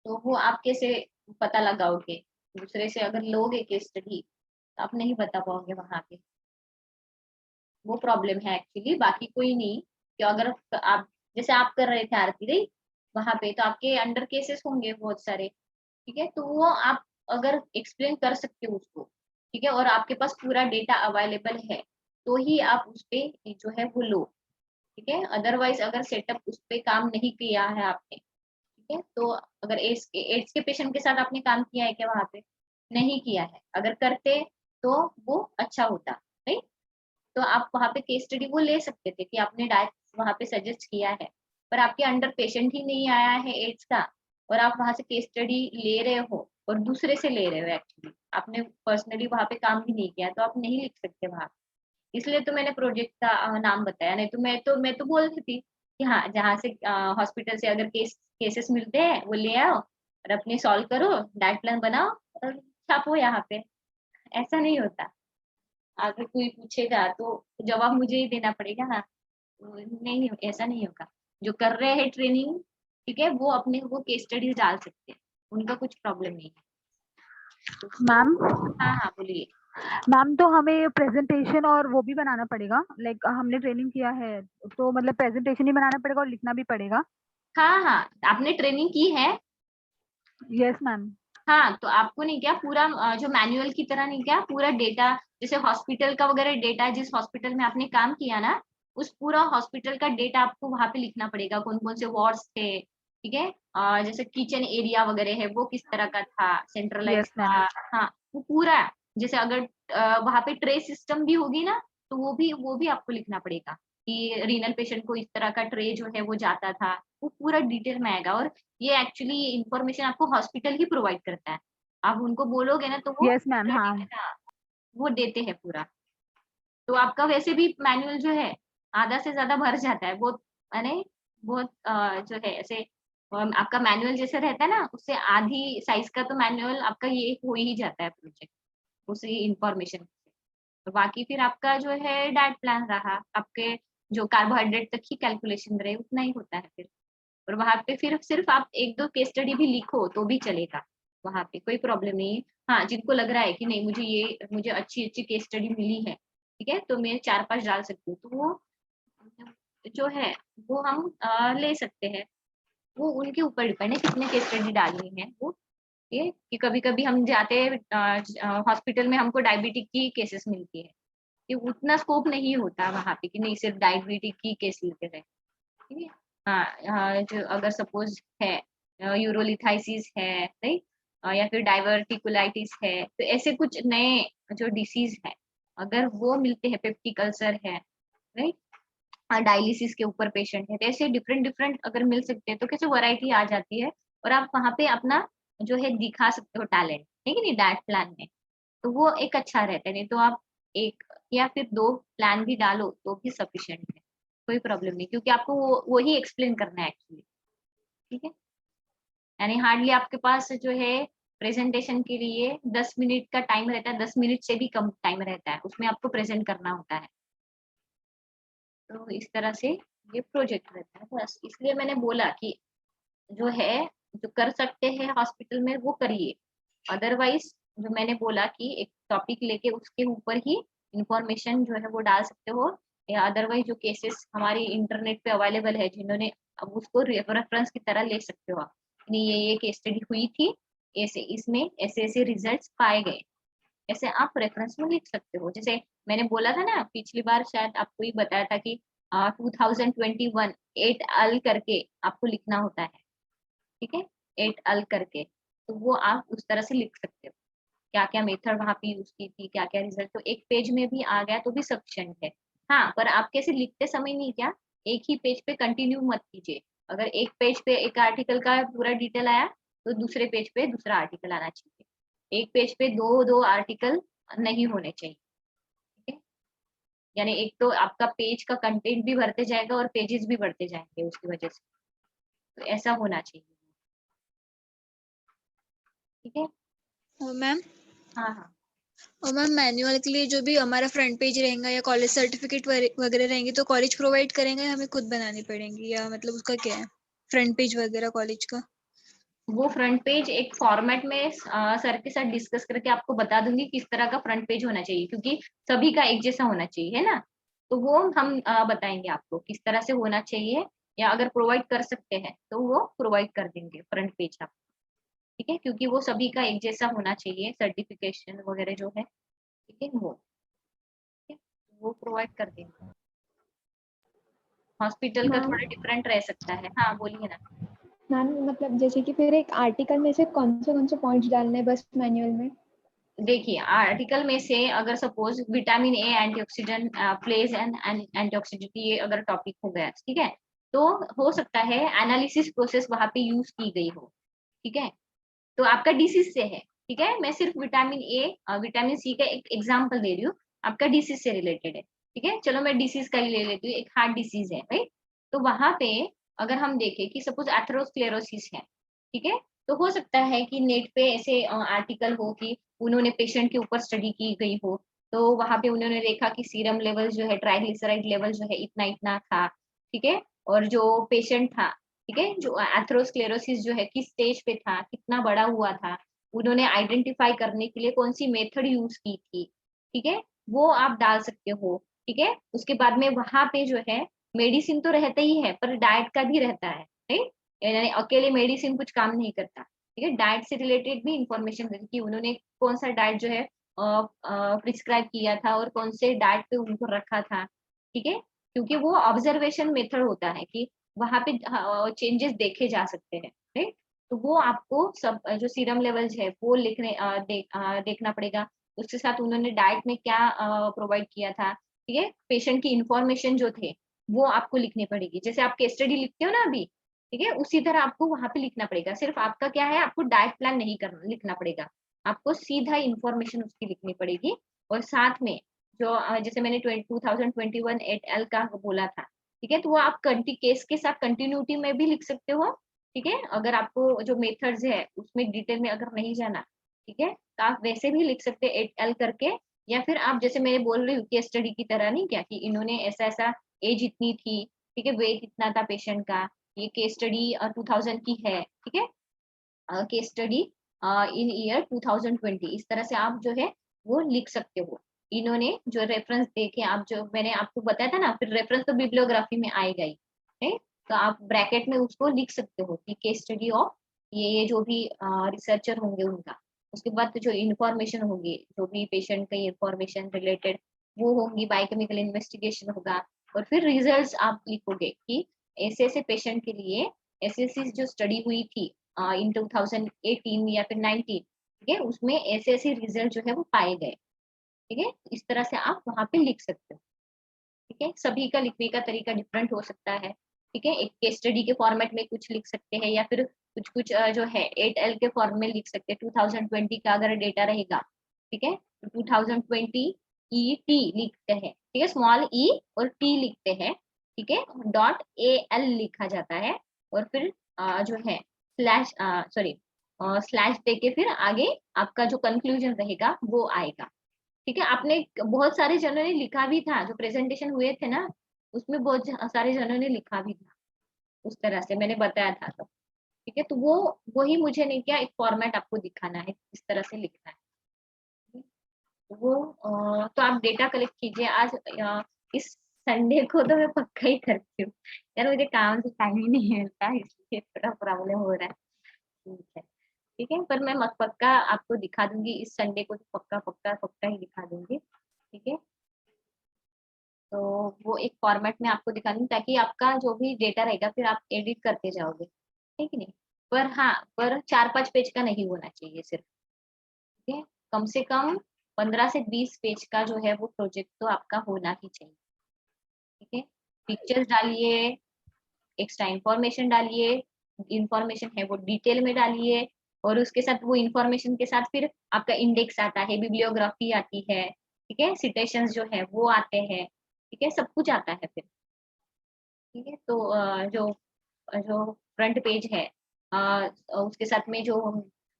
तो वो आप कैसे पता लगाओगे, दूसरे से अगर लोगे केस स्टडी तो आप नहीं बता पाओगे वहां पे। वो प्रॉब्लम है एक्चुअली, बाकी कोई नहीं। कि अगर आप जैसे आप कर रहे थे आरती रही वहां पे, तो आपके अंडर केसेस होंगे बहुत सारे। ठीक है, तो वो आप अगर एक्सप्लेन कर सकते हो उसको, ठीक है, और आपके पास पूरा डेटा अवेलेबल है, तो ही आप उस पे जो है वो लो। ठीक है, अदरवाइज अगर सेटअप उस पे काम नहीं किया है आपने, ठीक है, तो अगर एड्स के पेशेंट के साथ आपने काम किया है क्या वहां पे, नहीं किया है, अगर करते तो वो अच्छा होता, राइट। तो आप वहाँ पे केस स्टडी वो ले सकते थे कि आपने डाइट वहाँ पे सजेस्ट किया है, पर आपके अंडर पेशेंट ही नहीं आया है एड्स का, और आप वहाँ से केस स्टडी ले रहे हो और दूसरे से ले रहे हो, एक्चुअली आपने पर्सनली वहाँ पे काम भी नहीं किया, तो आप नहीं लिख सकते वहाँ। इसलिए तो मैंने प्रोजेक्ट का नाम बताया, नहीं तो मैं तो बोल रही थी कि हाँ जहाँ से हॉस्पिटल से अगर केसेस मिलते हैं वो ले आओ और अपने सॉल्व करो, डाइट प्लान बनाओ और छापो यहाँ पे। ऐसा नहीं होता, अगर कोई पूछेगा तो जवाब मुझे ही देना पड़ेगा ना, तो नहीं ऐसा नहीं होगा। जो कर रहे हैं ट्रेनिंग ठीक है, वो अपने वो केस स्टडीज डाल सकते हैं, उनका कुछ प्रॉब्लम नहीं है। मैम हाँ हाँ बोलिए। मैम तो हमें प्रेजेंटेशन और वो भी बनाना पड़ेगा, लाइक हमने ट्रेनिंग किया है तो मतलब प्रेजेंटेशन ही बनाना पड़ेगा और लिखना भी पड़ेगा। हाँ हाँ, आपने ट्रेनिंग की है। Yes ma'am. हाँ, तो आपको नहीं क्या पूरा जो मैनुअल की तरह नहीं क्या पूरा डेटा, जैसे हॉस्पिटल का वगैरह डेटा, जिस हॉस्पिटल में आपने काम किया ना, उस पूरा हॉस्पिटल का डेटा आपको वहां पे लिखना पड़ेगा, कौन कौन से वार्ड्स थे, ठीक है, जैसे किचन एरिया वगैरह है वो किस तरह का था, सेंट्रलाइज यस मैम। था। हाँ, वो पूरा, जैसे अगर वहां पे ट्रे सिस्टम भी होगी ना, तो वो भी आपको लिखना पड़ेगा कि रीनल पेशेंट को इस तरह का ट्रे जो है वो जाता था, वो पूरा डिटेल में आएगा। और ये एक्चुअली इंफॉर्मेशन आपको हॉस्पिटल ही प्रोवाइड करता है, आप उनको बोलोगे ना तो वो यस मैम। पूरा हाँ detail, हाँ, वो देते हैं पूरा। तो आपका वैसे भी मैनुअल जो है आधा से ज्यादा भर जाता है, बहुत यानी बहुत जो है ऐसे आपका मैनुअल जैसे रहता है ना, उससे आधी साइज का तो मैनुअल आपका ये हो ही जाता है प्रोजेक्ट, उसी इंफॉर्मेशन से। तो बाकी फिर आपका जो है डाइट प्लान रहा, आपके जो कार्बोहाइड्रेट तक ही कैलकुलेशन रहे उतना ही होता है फिर। और वहां पे फिर सिर्फ आप एक दो केस स्टडी भी लिखो तो भी चलेगा, वहां पे कोई प्रॉब्लम नहीं है। हाँ, जिनको लग रहा है कि नहीं मुझे अच्छी अच्छी केस स्टडी मिली है, ठीक है, तो मैं 4-5 डाल सकती हूँ, तो वो जो है वो हम ले सकते हैं। वो उनके ऊपर डिपेंड है कितने केस स्टडी डालनी है वो। ये कि कभी कभी हम जाते हैं हॉस्पिटल में, हमको डायबिटिक की केसेस मिलती है, कि उतना स्कोप नहीं होता वहां पे कि नहीं सिर्फ डायबिटिक की केस लेते रहे, ठीक है। हाँ हाँ, जो अगर सपोज है यूरोलिथाइसिस है, राइट, या फिर डाइवर्टिकुलाइटिस है, तो ऐसे कुछ नए जो डिसीज है, अगर वो मिलते हैं, पेप्टिक अल्सर है, राइट, डायलिसिस के ऊपर पेशेंट है, तो ऐसे डिफरेंट डिफरेंट अगर मिल सकते हैं तो कैसे वैरायटी आ जाती है, और आप वहाँ पे अपना जो है दिखा सकते हो टैलेंट, ठीक है नहीं, डाइट प्लान में। तो वो एक अच्छा रहता है, नहीं तो आप एक या फिर दो प्लान भी डालो तो भी सफिशिएंट है, कोई प्रॉब्लम नहीं, क्योंकि आपको वो ही एक्सप्लेन करना है एक्चुअली, ठीक है। यानी हार्डली आपके पास जो है प्रेजेंटेशन के लिए 10 मिनट का टाइम रहता है, 10 मिनट से भी कम टाइम रहता है, उसमें आपको प्रेजेंट करना होता है। तो इस तरह से ये प्रोजेक्ट रहता है, बस इसलिए मैंने बोला कि जो है जो कर सकते हैं हॉस्पिटल में वो करिए। अदरवाइज जो मैंने बोला कि एक टॉपिक लेके उसके ऊपर ही इंफॉर्मेशन जो है वो डाल सकते हो, या अदरवाइज जो केसेस हमारी इंटरनेट पे अवेलेबल है जिन्होंने, अब उसको रेफरेंस की तरह ले सकते हो आप, नहीं ये केस स्टडी हुई थी, ऐसे इसमें ऐसे ऐसे रिजल्ट्स पाए गए, ऐसे आप रेफरेंस में लिख सकते हो। जैसे मैंने बोला था ना पिछली बार, शायद आपको ही बताया था कि 2021 8 अल करके आपको लिखना होता है, ठीक है, 8 अल करके, तो वो आप उस तरह से लिख सकते हो क्या क्या मेथड वहां पे यूज की थी, क्या क्या रिजल्ट, तो एक पेज में भी आ गया तो भी सफिशिएंट है। हाँ, पर आप कैसे लिखते समय नहीं क्या एक ही पेज पे कंटिन्यू मत कीजिए, अगर एक पेज पे एक आर्टिकल का पूरा डिटेल आया तो दूसरे पेज पे दूसरा आर्टिकल आना चाहिए, एक पेज पे दो दो आर्टिकल नहीं होने चाहिए, ठीक है। यानी एक तो आपका पेज का कंटेंट भी बढ़ते जाएगा और पेजेस भी बढ़ते जाएंगे उसकी वजह से, तो ऐसा होना चाहिए, ठीक है। मैम, हाँ हाँ और मैम मैनुअल के लिए जो भी हमारा फ्रंट पेज रहेगा या कॉलेज सर्टिफिकेट वगैरह रहेंगे तो कॉलेज प्रोवाइड करेंगे, हमें खुद बनानी पड़ेंगी, या मतलब उसका क्या है फ्रंट पेज वगैरह कॉलेज का? वो फ्रंट पेज एक फॉर्मेट में सर के साथ डिस्कस करके आपको बता दूंगी किस तरह का फ्रंट पेज होना चाहिए, क्योंकि सभी का एक जैसा होना चाहिए, है ना। तो वो हम बताएंगे आपको किस तरह से होना चाहिए, या अगर प्रोवाइड कर सकते हैं तो वो प्रोवाइड कर देंगे फ्रंट पेज आप, ठीक है, क्योंकि वो सभी का एक जैसा होना चाहिए, सर्टिफिकेशन वगैरह जो है, ठीक है वो, ठीक है, वो प्रोवाइड कर देंगे। हॉस्पिटल का मैम थोड़ा डिफरेंट रह सकता है। हाँ बोलिए ना। मैम मतलब जैसे कि फिर एक आर्टिकल में से कौन से पॉइंट्स डालने हैं बस मैनुअल में? देखिए आर्टिकल में से अगर suppose vitamin A antioxidant plays an antioxidant, ये अगर टॉपिक हो गया, ठीक है, तो हो सकता है एनालिसिस प्रोसेस वहां पे यूज की गई हो, ठीक है, तो आपका डिसीज से है, ठीक है, मैं सिर्फ विटामिन ए विटामिन सी का एक एग्जांपल दे रही हूँ, आपका डिसीज से रिलेटेड है, ठीक है, चलो मैं डिसीज का ही ले लेती हूँ, एक हार्ट डिसीज है, राइट। तो वहां पे अगर हम देखें कि सपोज एथेरोस्क्लेरोसिस है, ठीक है, तो हो सकता है कि नेट पे ऐसे आर्टिकल हो कि उन्होंने पेशेंट के ऊपर स्टडी की गई हो, तो वहां पे उन्होंने देखा कि सीरम लेवल जो है, ट्राइग्लिसराइड लेवल जो है इतना इतना था, ठीक है, और जो पेशेंट था ठीक है, जो एथेरोस्क्लेरोसिस जो है किस स्टेज पे था, कितना बड़ा हुआ था, उन्होंने आइडेंटिफाई करने के लिए कौन सी मेथड यूज की थी, ठीक है, वो आप डाल सकते हो। ठीक है, उसके बाद में वहां पे जो है मेडिसिन तो रहता ही है, पर डाइट का भी रहता है, राइट, यानी अकेले मेडिसिन कुछ काम नहीं करता। ठीक है, डाइट से रिलेटेड भी इंफॉर्मेशन देती कि उन्होंने कौन सा डाइट जो है प्रिस्क्राइब किया था और कौन से डाइट पे उनको रखा था। ठीक है, क्योंकि वो ऑब्जर्वेशन मेथड होता है कि वहां पे चेंजेस देखे जा सकते हैं, राइट। तो वो आपको सब जो सीरम लेवल्स है वो देखना पड़ेगा। उसके साथ उन्होंने डाइट में क्या प्रोवाइड किया था, ठीक है, पेशेंट की इंफॉर्मेशन जो थे वो आपको लिखनी पड़ेगी। जैसे आप केस स्टडी लिखते हो ना अभी, ठीक है, उसी तरह आपको वहां पे लिखना पड़ेगा। सिर्फ आपका क्या है, आपको डाइट प्लान नहीं करना लिखना पड़ेगा, आपको सीधा इंफॉर्मेशन उसकी लिखनी पड़ेगी। और साथ में जो जैसे मैंने 2021 8L का बोला था, ठीक है, तो वो आप केस के साथ कंटिन्यूटी में भी लिख सकते हो। ठीक है, अगर आपको जो मेथड्स है उसमें डिटेल में अगर नहीं जाना, ठीक है, तो आप वैसे भी लिख सकते हैं 8L करके। या फिर आप जैसे मैं बोल रही हूँ केस स्टडी की तरह, नहीं क्या कि इन्होंने ऐसा ऐसा एज इतनी थी, ठीक है, वेट इतना था पेशेंट का, ये केस स्टडी 2000 की है, ठीक है, केस स्टडी इन ईयर 2020, इस तरह से आप जो है वो लिख सकते हो। इन्होंने जो रेफरेंस देखे, आप जो मैंने आपको बताया था ना, फिर रेफरेंस तो बिब्लियोग्राफी में आएगा ही, है, तो आप ब्रैकेट में उसको लिख सकते हो कि केस स्टडी ऑफ ये जो भी रिसर्चर होंगे उनका। उसके बाद जो इंफॉर्मेशन होगी, जो भी पेशेंट का इंफॉर्मेशन रिलेटेड वो होंगी, बायोकेमिकल इन्वेस्टिगेशन होगा। और फिर रिजल्ट्स आप लिखोगे कि ऐसे ऐसे पेशेंट के लिए ऐसी ऐसी जो स्टडी हुई थी इन 2018 या फिर 19, ठीक है, उसमें ऐसे ऐसे रिजल्ट जो है वो पाए गए। ठीक है, इस तरह से आप वहां पे लिख सकते हो। ठीक है, सभी का लिखने का तरीका डिफरेंट हो सकता है। ठीक है, एक केस स्टडी के फॉर्मेट में कुछ लिख सकते हैं, या फिर कुछ कुछ जो है 8L के फॉर्म में लिख सकते हैं। 2020 का अगर डेटा रहेगा, ठीक है, तो 2020 ET लिखते हैं, ठीक है, स्मॉल ई और टी लिखते हैं, ठीक है, .AL लिखा जाता है। और फिर जो है स्लैश दे के फिर आगे आपका जो कंक्लूजन रहेगा वो आएगा। ठीक है, आपने बहुत सारे जनों ने लिखा भी था, जो प्रेजेंटेशन हुए थे ना, उसमें बहुत सारे जनों ने लिखा भी था, उस तरह से मैंने बताया था। तो ठीक है, तो वो वही मुझे नहीं क्या, एक फॉर्मेट आपको दिखाना है, इस तरह से लिखना है। वो तो आप डेटा कलेक्ट कीजिए आज। इस संडे को तो मैं पक्का ही करती हूँ यार, मुझे काम से टाइम ही नहीं मिलता, इसलिए थोड़ा प्रॉब्लम हो रहा है। ठीक है, ठीक है, पर मैं पक्का आपको दिखा दूंगी इस संडे को, तो पक्का पक्का पक्का ही दिखा दूंगी। ठीक है, तो वो एक फॉर्मेट में आपको दिखा दूंगी, ताकि आपका जो भी डेटा रहेगा फिर आप एडिट करते जाओगे, ठीक है नहीं। पर हाँ, पर 4-5 पेज का नहीं होना चाहिए सिर्फ। ठीक है, कम से कम 15 से 20 पेज का जो है वो प्रोजेक्ट तो आपका होना ही चाहिए। ठीक है, पिक्चर्स डालिए, एक्स्ट्रा इंफॉर्मेशन डालिए, इंफॉर्मेशन है वो डिटेल में डालिए, और उसके साथ वो इंफॉर्मेशन के साथ फिर आपका इंडेक्स आता है, बिब्लियोग्राफी आती है, ठीक है, सिटेशंस जो है वो आते हैं, ठीक है, सब कुछ आता है फिर। ठीक है, तो जो जो फ्रंट पेज है, उसके साथ में जो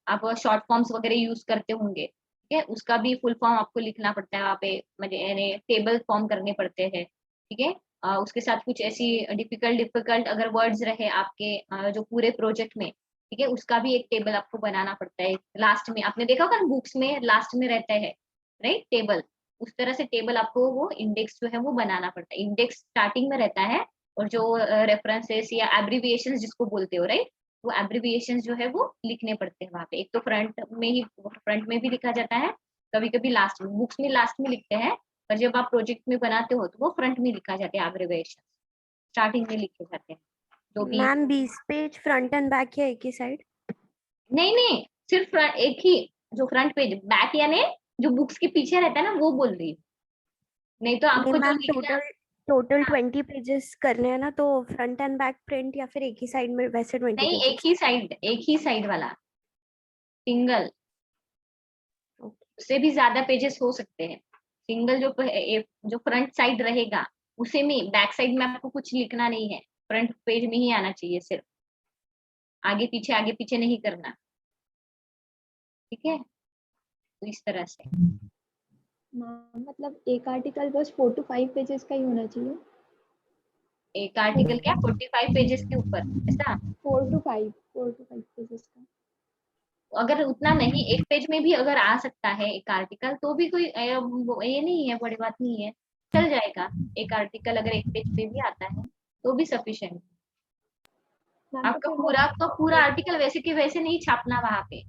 आप शॉर्ट फॉर्म्स वगैरह यूज करते होंगे, ठीक है, उसका भी फुल फॉर्म आपको लिखना पड़ता है वहाँ पे, मतलब यानी टेबल फॉर्म करने पड़ते हैं। ठीक है, उसके साथ कुछ ऐसी डिफिकल्ट डिफिकल्ट अगर वर्ड्स रहे आपके जो पूरे प्रोजेक्ट में, ठीक है, उसका भी एक टेबल आपको बनाना पड़ता है। लास्ट में आपने देखा होगा बुक्स में लास्ट में रहता है, राइट, टेबल, उस तरह से टेबल आपको वो इंडेक्स जो है वो बनाना पड़ता है। इंडेक्स स्टार्टिंग में रहता है, और जो रेफरेंसेस या एब्रिविएशंस जिसको बोलते हो, राइट, वो एब्रिविएशंस जो है वो लिखने पड़ते हैं वहां पे। एक तो फ्रंट में भी लिखा जाता है, कभी कभी लास्ट में, बुक्स में लास्ट में लिखते हैं, पर जब आप प्रोजेक्ट में बनाते हो तो वो फ्रंट में लिखा जाता है, एब्रिविएशन स्टार्टिंग में लिखे जाते हैं जो भी। Ma'am 20 page front end back या एक ही साइड? नहीं नहीं, सिर्फ एक ही, जो फ्रंट पेज, बैक यानी जो बुक्स के पीछे रहता है ना, वो बोल रही हूँ। नहीं तो नहीं आपको जो मैम, लिखना, टोटल 20 पेजेस करने हैं ना, तो फ्रंट एंड बैक प्रिंट या फिर एक ही साइड में वैसे 20 नहीं, पेजेस? एक ही साइड वाला, सिंगल, उससे भी ज्यादा पेजेस हो सकते हैं। सिंगल जो फ्रंट साइड रहेगा, उसे में बैक साइड में आपको कुछ लिखना नहीं है, फ्रंट पेज में ही आना चाहिए सिर्फ, आगे पीछे नहीं करना। ठीक है, तो इस तरह से। मतलब एक आर्टिकल बस 4 to 5 पेजेस का ही होना चाहिए? एक आर्टिकल क्या 45 पेजेस के ऊपर, ऐसा? 4 to 5 पेजेस का। अगर उतना नहीं, एक पेज में भी अगर आ सकता है एक आर्टिकल तो भी कोई ये नहीं है, बड़ी बात नहीं है, चल जाएगा। एक आर्टिकल अगर एक पेज पे भी आता है तो भी सफिशिएंट। मैम तो आपका फिर पूरा का पूरा आर्टिकल वैसे के वैसे नहीं छापना वहां पे,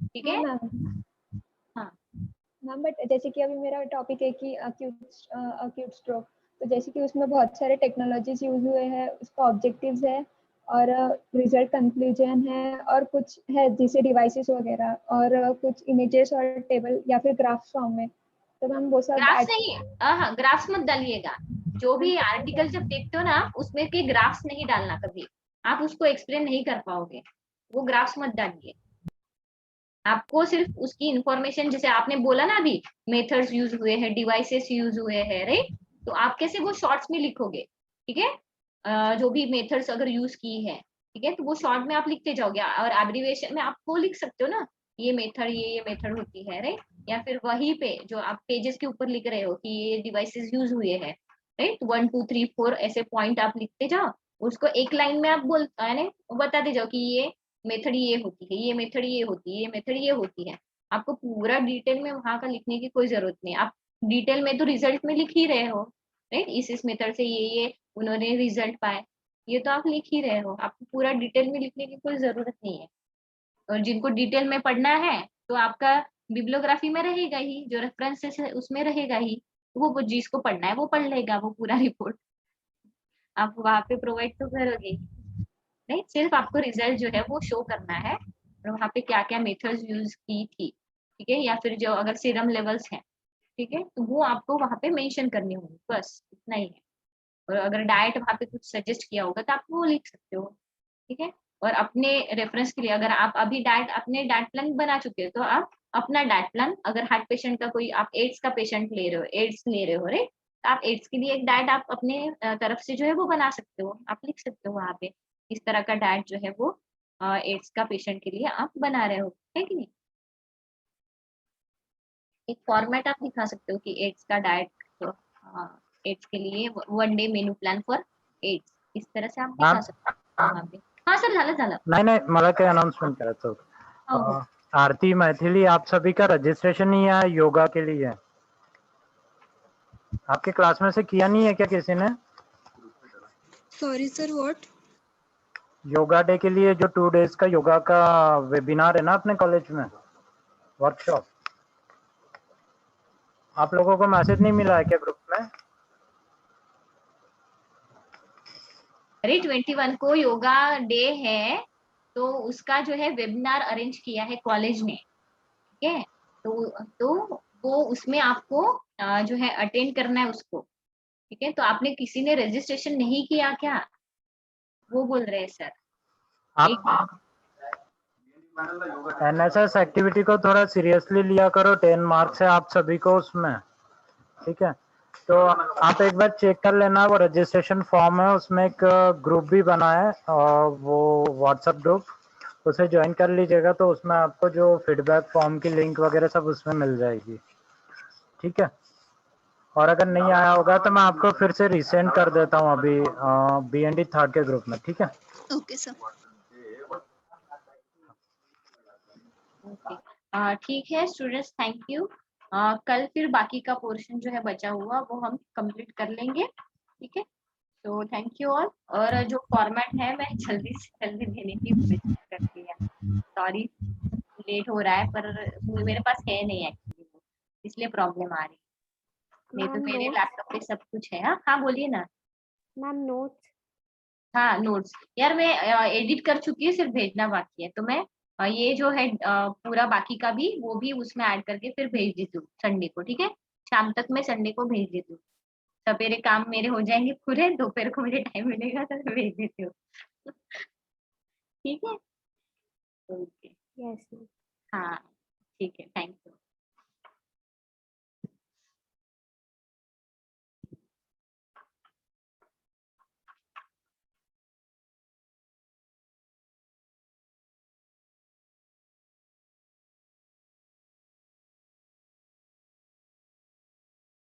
ठीक है? हाँ मैम। हाँ मैम बट जैसे कि अभी मेरा टॉपिक है कि अक्यूट स्ट्रोक, तो जैसे कि उसमें बहुत सारे टेक्नोलॉजीज यूज हुए हैं, उसका ऑब्जेक्टिव्स है और रिजल्ट कंक्लूजन है और कुछ है जैसे डिवाइसेस वगैरह और कुछ इमेजेस और टेबल या फिर ग्राफ फॉर्म में, तो मैम वो सब ग्राफ्स नहीं, हाँ ग्राफ्स मत डालिएगा। जो भी आर्टिकल जब देखते हो ना उसमें के ग्राफ्स नहीं डालना कभी, आप उसको एक्सप्लेन नहीं कर पाओगे, वो ग्राफ्स मत डालिए। आपको सिर्फ उसकी इंफॉर्मेशन, जैसे आपने बोला ना अभी मेथड्स यूज हुए हैं, डिवाइसेस यूज हुए हैं, राइट? तो आप कैसे वो शॉर्ट्स में लिखोगे, ठीक है? जो भी मेथड्स अगर यूज की है, ठीक है, तो वो शॉर्ट में आप लिखते जाओगे और एब्रिविएशन में आप वो लिख सकते हो ना, ये मेथड ये मेथड होती है, राइट? या फिर वहीं पे जो आप पेजेस के ऊपर लिख रहे हो कि ये डिवाइसेस यूज हुए हैं, राइट, 1 2 3 4 ऐसे पॉइंट आप लिखते जाओ, उसको एक लाइन में आप बोल यानी बताते जाओ कि ये मेथड ये होती है, ये मेथड ये होती है, ये मेथड ये होती है। आपको पूरा डिटेल में वहां का लिखने की कोई जरूरत नहीं। आप डिटेल में तो रिजल्ट में लिख ही रहे हो, राइट? इस मेथड से ये उन्होंने रिजल्ट पाए, ये तो आप लिख ही रहे हो, आपको पूरा डिटेल में लिखने की कोई जरूरत नहीं है। और जिनको डिटेल में पढ़ना है तो आपका बिब्लियोग्राफी में रहेगा ही, जो रेफरेंसेस है उसमें रहेगा ही, वो जिसको पढ़ना है वो पढ़ लेगा वो पूरा रिपोर्ट, आप वहां पे प्रोवाइड तो करोगे ही। नहीं, सिर्फ आपको रिजल्ट जो है वो शो करना है और वहाँ पे क्या क्या मेथड्स यूज की थी, ठीक है? या फिर जो अगर सीरम लेवल्स हैं, ठीक है, तो वो आपको वहाँ पे मेंशन करनी होगी, बस इतना ही है। और अगर डाइट वहाँ पे कुछ सजेस्ट किया होगा तो आप वो लिख सकते हो, ठीक है? और अपने रेफरेंस के लिए अगर आप अभी डाइट अपने डाइट प्लान बना चुके हो तो आप अपना डाइट प्लान, अगर हार्ट पेशेंट का कोई आप एड्स का पेशेंट ले रहे हो, एड्स ले रहे हो, राइट, तो आप एड्स के लिए एक डाइट आप अपने तरफ से जो है वो बना सकते हो, आप लिख सकते हो वहाँ पे इस तरह का डाइट जो है वो एड्स का पेशेंट के लिए आप बना रहे हो, है कि नहीं? एक फॉर्मेट आप दिखा सकते हो कि एड्स का डाइट, तो एड्स के लिए 1 day menu plan for AIDS, इस तरह से आप दिखा सकते हो वहाँ पे। हाँ सर, झालं नाही मला काही अनाउन्समेंट करायचं हो होतं. हो आरती मैथिली, आप सभी का रजिस्ट्रेशन ही है योगा के लिए. आपके क्लास में से किया नहीं है क्या किसी ने? Sorry sir, what? Yoga day के लिए जो 2 डेज का योगा का वेबिनार है ना अपने कॉलेज में, वर्कशॉप, आप लोगों को मैसेज नहीं मिला है क्या ग्रुप में? अरे 21 को योगा डे है तो उसका जो है वेबिनार अरेंज किया है कॉलेज ने, ठीक है? तो वो उसमें आपको जो है अटेंड करना है उसको, ठीक है? तो आपने किसी ने रजिस्ट्रेशन नहीं किया क्या, वो बोल रहे हैं सर। आप एनएसएस एक्टिविटी को थोड़ा सीरियसली लिया करो, 10 मार्क्स है आप सभी को उसमें, ठीक है? तो आप एक बार चेक कर लेना, वो रजिस्ट्रेशन फॉर्म है, उसमें एक ग्रुप भी बना है और वो व्हाट्सएप ग्रुप, उसे ज्वाइन कर लीजिएगा, तो उसमें आपको जो फीडबैक फॉर्म की लिंक वगैरह सब उसमें मिल जाएगी, ठीक है? और अगर नहीं आया होगा तो मैं आपको फिर से रिसेंड कर देता हूँ अभी BND थर्ड के ग्रुप में, ठीक है? Okay sir. ओके, ठीक है स्टूडेंट्स, थैंक यू। कल फिर बाकी का पोर्शन जो है बचा हुआ वो हम कंप्लीट कर लेंगे, ठीक है? तो थैंक यू ऑल। और जो फॉर्मेट है मैं जल्दी से जल्दी देने की कोशिश करती है, सॉरी लेट हो रहा है, पर मेरे पास है नहीं एक्चुअली, इसलिए प्रॉब्लम आ रही है, नहीं तो मैम मेरे नोट्स, लैपटॉप पे सब कुछ है। हाँ हाँ बोलिए ना। Ma'am notes. हाँ नोट्स यार मैं एडिट कर चुकी हूँ, सिर्फ भेजना बाकी है, तो मैं ये जो है पूरा बाकी का भी वो भी उसमें ऐड करके फिर भेज देती हूँ संडे को, ठीक है? शाम तक मैं संडे को भेज देती हूँ, सवेरे काम मेरे हो जाएंगे पूरे, दोपहर को मुझे टाइम मिलेगा तो मैं भेज देती हूँ। ठीक है, ओके, यस मैम। हाँ ठीक है, थैंक यू।